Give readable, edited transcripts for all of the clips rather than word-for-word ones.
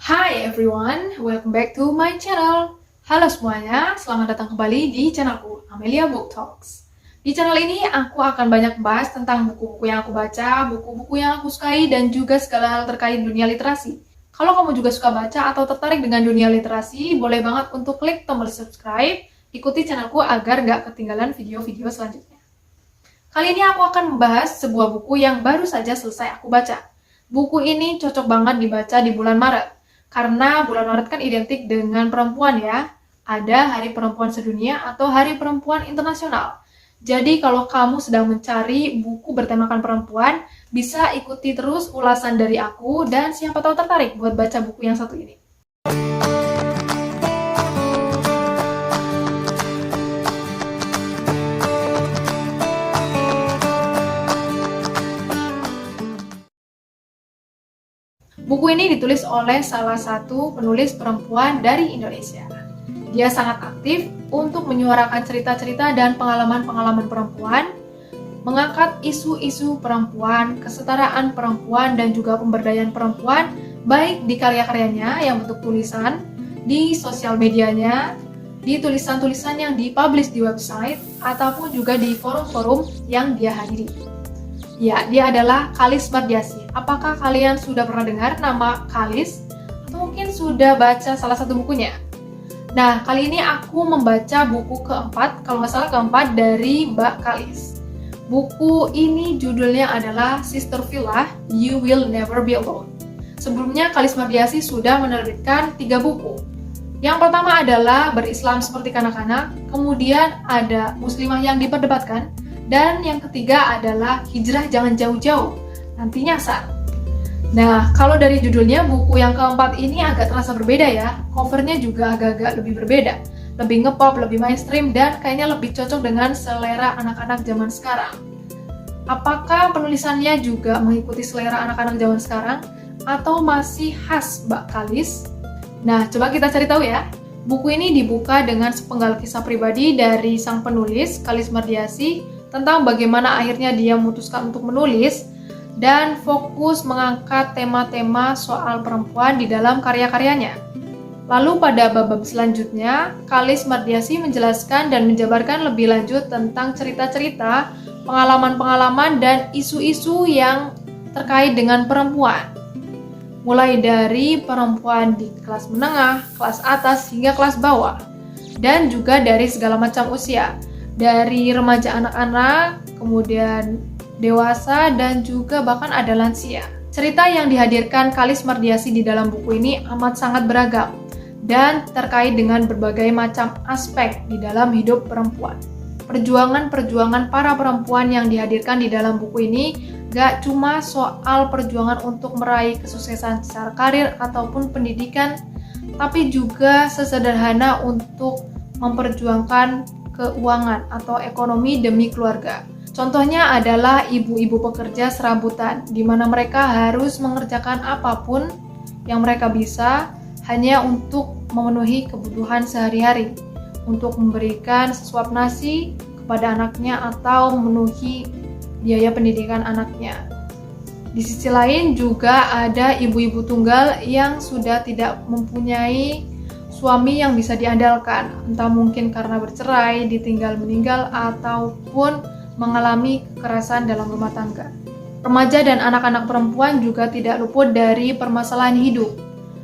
Hi everyone, welcome back to my channel. Halo semuanya, selamat datang kembali di channelku, Amelia Book Talks. Di channel ini aku akan banyak bahas tentang buku-buku yang aku baca, buku-buku yang aku sukai, dan juga segala hal terkait dunia literasi. Kalau kamu juga suka baca atau tertarik dengan dunia literasi, boleh banget untuk klik tombol subscribe, ikuti channelku agar nggak ketinggalan video-video selanjutnya. Kali ini aku akan membahas sebuah buku yang baru saja selesai aku baca. Buku ini cocok banget dibaca di bulan Maret. Karena bulan Maret kan identik dengan perempuan ya. Ada Hari Perempuan Sedunia atau Hari Perempuan Internasional. Jadi kalau kamu sedang mencari buku bertemakan perempuan, bisa ikuti terus ulasan dari aku dan siapa tahu tertarik buat baca buku yang satu ini. Buku ini ditulis oleh salah satu penulis perempuan dari Indonesia. Dia sangat aktif untuk menyuarakan cerita-cerita dan pengalaman-pengalaman perempuan, mengangkat isu-isu perempuan, kesetaraan perempuan, dan juga pemberdayaan perempuan, baik di karya-karyanya yang bentuk tulisan, di sosial medianya, di tulisan-tulisan yang dipublish di website, ataupun juga di forum-forum yang dia hadiri. Ya, dia adalah Khalis Mardiasih. Apakah kalian sudah pernah dengar nama Khalis? Atau mungkin sudah baca salah satu bukunya? Nah, kali ini aku membaca buku keempat, kalau nggak salah keempat, dari Mbak Khalis. Buku ini judulnya adalah Sister Villa, You Will Never Be Alone. Sebelumnya, Khalis Mardiasih sudah menerbitkan 3 buku. Yang pertama adalah Berislam Seperti Kanak-Kanak, kemudian ada Muslimah yang Diperdebatkan, dan yang ketiga adalah Hijrah Jangan Jauh-Jauh, Nanti Nyasar. Nah, kalau dari judulnya, buku yang keempat ini agak terasa berbeda ya. Covernya juga agak-agak lebih berbeda. Lebih ngepop, lebih mainstream, dan kayaknya lebih cocok dengan selera anak-anak zaman sekarang. Apakah penulisannya juga mengikuti selera anak-anak zaman sekarang? Atau masih khas Mbak Khalis? Nah, coba kita cari tahu ya. Buku ini dibuka dengan sepenggal kisah pribadi dari sang penulis, Khalis Mardiasih, tentang bagaimana akhirnya dia memutuskan untuk menulis dan fokus mengangkat tema-tema soal perempuan di dalam karya-karyanya. Lalu pada bab selanjutnya, Khalis Mardiasih menjelaskan dan menjabarkan lebih lanjut tentang cerita-cerita, pengalaman-pengalaman, dan isu-isu yang terkait dengan perempuan. Mulai dari perempuan di kelas menengah, kelas atas, hingga kelas bawah. Dan juga dari segala macam usia. Dari remaja anak-anak, kemudian dewasa, dan juga bahkan ada lansia. Cerita yang dihadirkan Khalis Mardiasih di dalam buku ini amat sangat beragam dan terkait dengan berbagai macam aspek di dalam hidup perempuan. Perjuangan-perjuangan para perempuan yang dihadirkan di dalam buku ini gak cuma soal perjuangan untuk meraih kesuksesan secara karir ataupun pendidikan, tapi juga sesederhana untuk memperjuangkan keuangan atau ekonomi demi keluarga. Contohnya adalah ibu-ibu pekerja serabutan, di mana mereka harus mengerjakan apapun yang mereka bisa hanya untuk memenuhi kebutuhan sehari-hari, untuk memberikan sesuap nasi kepada anaknya atau memenuhi biaya pendidikan anaknya. Di sisi lain juga ada ibu-ibu tunggal yang sudah tidak mempunyai suami yang bisa diandalkan, entah mungkin karena bercerai, ditinggal meninggal, ataupun mengalami kekerasan dalam rumah tangga. Remaja dan anak-anak perempuan juga tidak luput dari permasalahan hidup.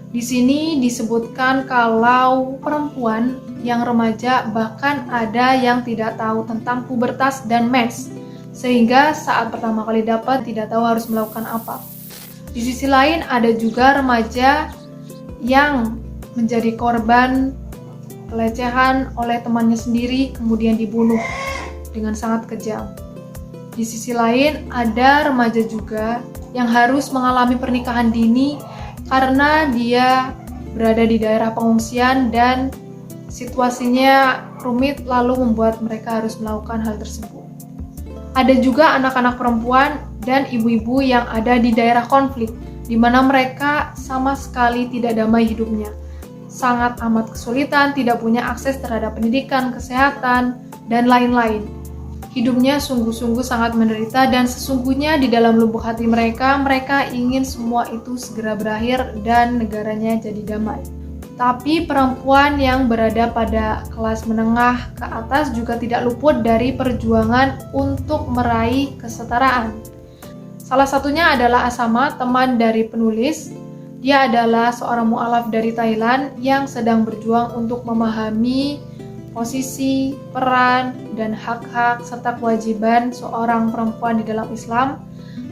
Di sini disebutkan kalau perempuan yang remaja bahkan ada yang tidak tahu tentang pubertas dan mens, sehingga saat pertama kali dapat tidak tahu harus melakukan apa. Di sisi lain ada juga remaja yang menjadi korban pelecehan oleh temannya sendiri kemudian dibunuh dengan sangat kejam. Di sisi lain ada remaja juga yang harus mengalami pernikahan dini karena dia berada di daerah pengungsian dan situasinya rumit lalu membuat mereka harus melakukan hal tersebut. Ada juga anak-anak perempuan dan ibu-ibu yang ada di daerah konflik di mana mereka sama sekali tidak damai hidupnya. Sangat amat kesulitan, tidak punya akses terhadap pendidikan, kesehatan, dan lain-lain. hidupnya sungguh-sungguh sangat menderita dan sesungguhnya di dalam lubuk hati mereka ingin semua itu segera berakhir dan negaranya jadi damai. Tapi perempuan yang berada pada kelas menengah ke atas juga tidak luput dari perjuangan untuk meraih kesetaraan. Salah satunya adalah Asama, teman dari penulis. Dia adalah seorang mu'alaf dari Thailand yang sedang berjuang untuk memahami posisi, peran, dan hak-hak serta kewajiban seorang perempuan di dalam Islam,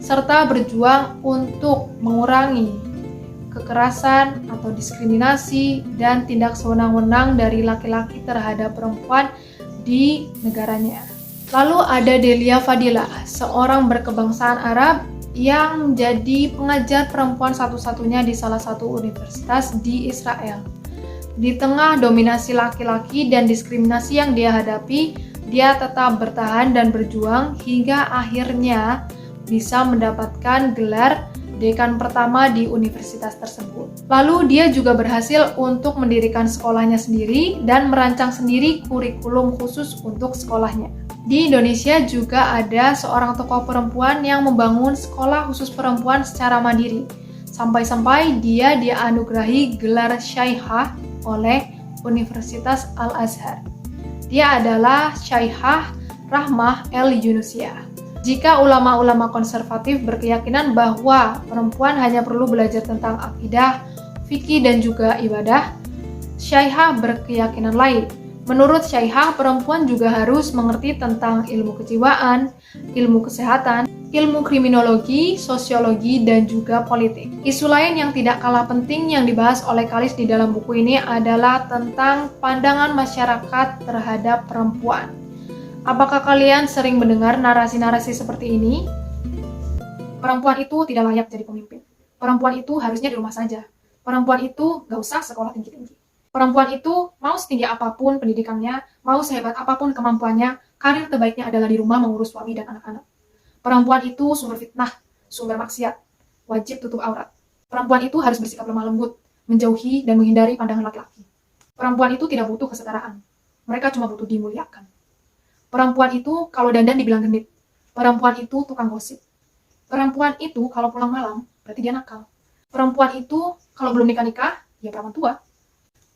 serta berjuang untuk mengurangi kekerasan atau diskriminasi dan tindak sewenang-wenang dari laki-laki terhadap perempuan di negaranya. Lalu ada Delia Fadila, seorang berkebangsaan Arab yang menjadi pengajar perempuan satu-satunya di salah satu universitas di Israel. Di tengah dominasi laki-laki dan diskriminasi yang dia hadapi, dia tetap bertahan dan berjuang hingga akhirnya bisa mendapatkan gelar dekan pertama di universitas tersebut. Lalu dia juga berhasil untuk mendirikan sekolahnya sendiri dan merancang sendiri kurikulum khusus untuk sekolahnya. Di Indonesia juga ada seorang tokoh perempuan yang membangun sekolah khusus perempuan secara mandiri. Sampai-sampai dia dianugerahi gelar Syaikhah oleh Universitas Al-Azhar. Dia adalah Syaikhah Rahmah El-Yunusia. Jika ulama-ulama konservatif berkeyakinan bahwa perempuan hanya perlu belajar tentang akidah, fikih, dan juga ibadah, Syaikhah berkeyakinan lain. Menurut Syaikhah, perempuan juga harus mengerti tentang ilmu kejiwaan, ilmu kesehatan, ilmu kriminologi, sosiologi, dan juga politik. Isu lain yang tidak kalah penting yang dibahas oleh Kalis di dalam buku ini adalah tentang pandangan masyarakat terhadap perempuan. Apakah kalian sering mendengar narasi-narasi seperti ini? Perempuan itu tidak layak jadi pemimpin. Perempuan itu harusnya di rumah saja. Perempuan itu gak usah sekolah tinggi-tinggi. Perempuan itu mau setinggi apapun pendidikannya, mau sehebat apapun kemampuannya, karir terbaiknya adalah di rumah mengurus suami dan anak-anak. Perempuan itu sumber fitnah, sumber maksiat, wajib tutup aurat. Perempuan itu harus bersikap lemah lembut, menjauhi dan menghindari pandangan laki-laki. Perempuan itu tidak butuh kesetaraan, mereka cuma butuh dimuliakan. Perempuan itu kalau dandan dibilang genit, perempuan itu tukang gosip. Perempuan itu kalau pulang malam, berarti dia nakal. Perempuan itu kalau belum nikah-nikah, ya perawan tua.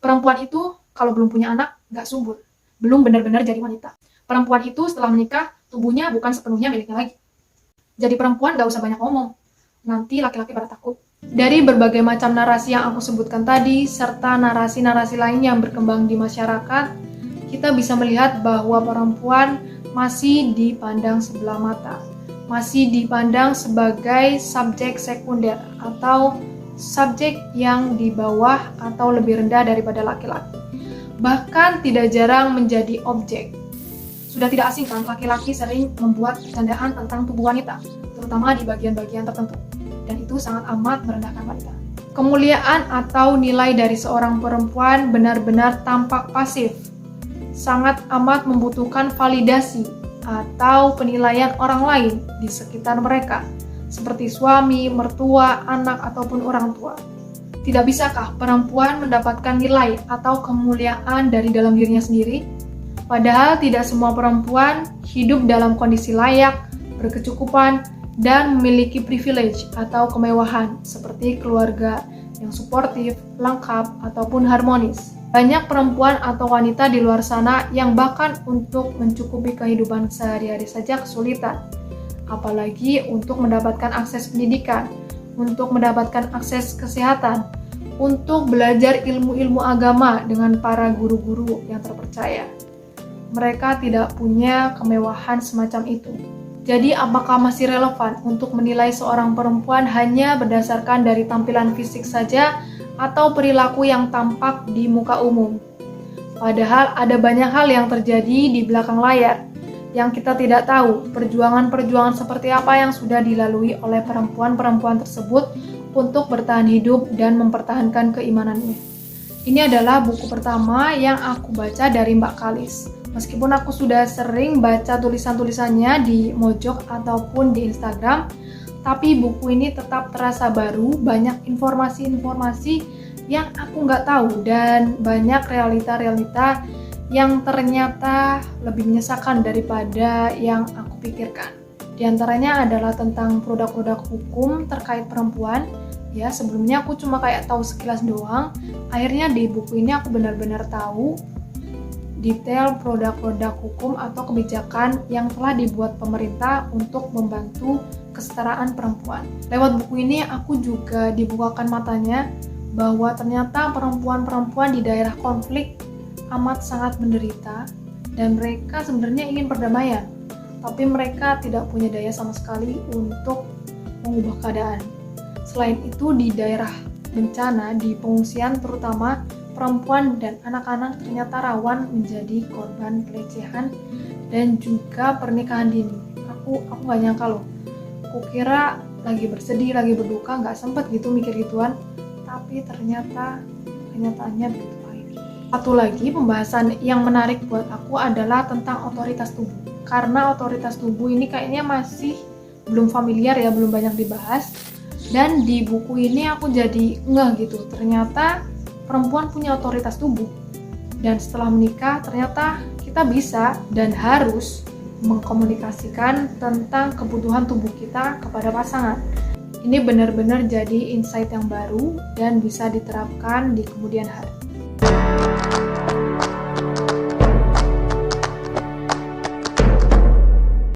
Perempuan itu kalau belum punya anak, gak subur, belum benar-benar jadi wanita. Perempuan itu setelah menikah, tubuhnya bukan sepenuhnya miliknya lagi. Jadi perempuan gak usah banyak ngomong, nanti laki-laki pada takut. Dari berbagai macam narasi yang aku sebutkan tadi, serta narasi-narasi lain yang berkembang di masyarakat, kita bisa melihat bahwa perempuan masih dipandang sebelah mata, masih dipandang sebagai subjek sekunder atau subjek yang di bawah atau lebih rendah daripada laki-laki. Bahkan tidak jarang menjadi objek. Sudah tidak asing kan laki-laki sering membuat candaan tentang tubuh wanita, terutama di bagian-bagian tertentu. Dan itu sangat amat merendahkan wanita. Kemuliaan atau nilai dari seorang perempuan benar-benar tampak pasif. Sangat amat membutuhkan validasi atau penilaian orang lain di sekitar mereka, seperti suami, mertua, anak, ataupun orang tua. Tidak bisakah perempuan mendapatkan nilai atau kemuliaan dari dalam dirinya sendiri? Padahal tidak semua perempuan hidup dalam kondisi layak, berkecukupan, dan memiliki privilege atau kemewahan seperti keluarga yang suportif, lengkap, ataupun harmonis. Banyak perempuan atau wanita di luar sana yang bahkan untuk mencukupi kehidupan sehari-hari saja kesulitan. Apalagi untuk mendapatkan akses pendidikan, untuk mendapatkan akses kesehatan, untuk belajar ilmu-ilmu agama dengan para guru-guru yang terpercaya. Mereka tidak punya kemewahan semacam itu. Jadi apakah masih relevan untuk menilai seorang perempuan hanya berdasarkan dari tampilan fisik saja atau perilaku yang tampak di muka umum? Padahal ada banyak hal yang terjadi di belakang layar yang kita tidak tahu, perjuangan-perjuangan seperti apa yang sudah dilalui oleh perempuan-perempuan tersebut untuk bertahan hidup dan mempertahankan keimanannya. Ini adalah buku pertama yang aku baca dari Mbak Kalis. Meskipun aku sudah sering baca tulisan-tulisannya di Mojok ataupun di Instagram, tapi buku ini tetap terasa baru, banyak informasi-informasi yang aku nggak tahu dan banyak realita-realita yang ternyata lebih menyesalkan daripada yang aku pikirkan. Di antaranya adalah tentang produk-produk hukum terkait perempuan. Ya, sebelumnya aku cuma kayak tahu sekilas doang. Akhirnya di buku ini aku benar-benar tahu detail produk-produk hukum atau kebijakan yang telah dibuat pemerintah untuk membantu kesetaraan perempuan. Lewat buku ini aku juga dibukakan matanya bahwa ternyata perempuan-perempuan di daerah konflik amat sangat menderita dan mereka sebenarnya ingin perdamaian, tapi mereka tidak punya daya sama sekali untuk mengubah keadaan. Selain itu di daerah bencana, di pengungsian terutama perempuan dan anak-anak ternyata rawan menjadi korban pelecehan dan juga pernikahan dini. Aku gak nyangka loh. Aku kira lagi bersedih, lagi berduka, gak sempet gitu mikir gituan. Tapi ternyata kenyataannya begitu pahit. Satu lagi pembahasan yang menarik buat aku adalah tentang otoritas tubuh. Karena otoritas tubuh ini kayaknya masih belum familiar ya, belum banyak dibahas. Dan di buku ini aku jadi ngeh gitu. Ternyata perempuan punya otoritas tubuh, dan setelah menikah ternyata kita bisa dan harus mengkomunikasikan tentang kebutuhan tubuh kita kepada pasangan. Ini benar-benar jadi insight yang baru dan bisa diterapkan di kemudian hari.